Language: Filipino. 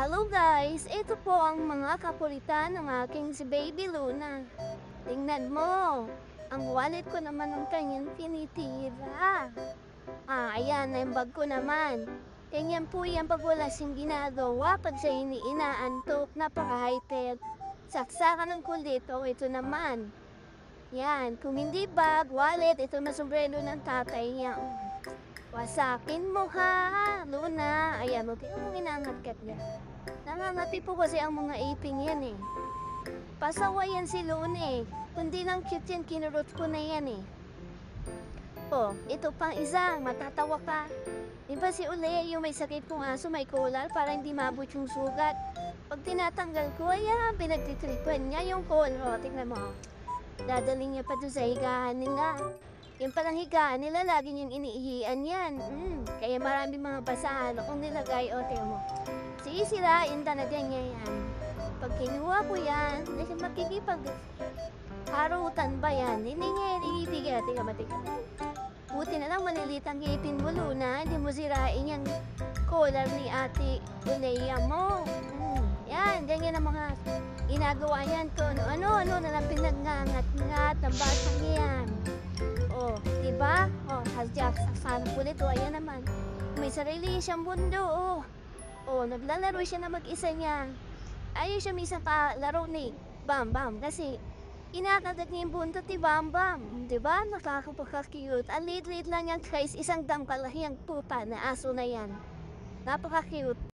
Hello guys! Ito po ang mga kapulitan ng aking si Baby Luna. Tingnan mo, ang wallet ko naman ang kanyang tinitira. Ayan, yung bag ko naman. Ganyan po yan pag wala siyang ginagawa, pag siya inaantok, napaka-hyper. Saksakan ng kulito, ito naman. Yan, kung hindi bag, wallet, ito na sombrero ng tatay niya. Wasakin mo ha, Luna. Ayan, huwag kayong inangat niya. Nangangati po kasi ang mga ipin yan eh. Pasawa yan si Luna eh. Kundi lang cute yan, kinurot ko na yan eh. Oh, ito pang isa, matatawa ka. Di ba si Ule, yung may sakit kong aso, may collar para hindi mabot yung sugat. Pag tinatanggal ko, ayan, pinagtitripan niya yung collar. Tingnan mo. Dadaling niya pa doon sa higaan nila. Yung palang higaan nila, lagi niyang iniihian yan. Kaya marami mga basahan kung nilagay, o tingnan mo. Sisirain talaga niya yan. Pag kinuha ko yan, hindi siya makikipag harutan ba yan? Hindi niya ibigay. Tingnan mo, tingnan mo. Buti na lang maliliit ang ngipin mo, Luna. Hindi mo sirain yung collar ni Ate Uleya mo. Yan, ganyan ang mga ginagawa yan ko. Ano na lang pinagngangat-ngat ng batang yan. Oh, diba? Oh, hasjak sa kulit. Oh, ayan naman. May sarili siyang mundo. Oh, naglalaro siya na mag-isa niya. Ayaw siya minsan pa laro ni Bam Bam kasi inakagat niya yung buntot ni Bam Bam. Diba? Nakakapaka-cute. Ang liit-liit lang yan guys. Isang damkalahiyang pupa na aso na yan. Napaka-cute.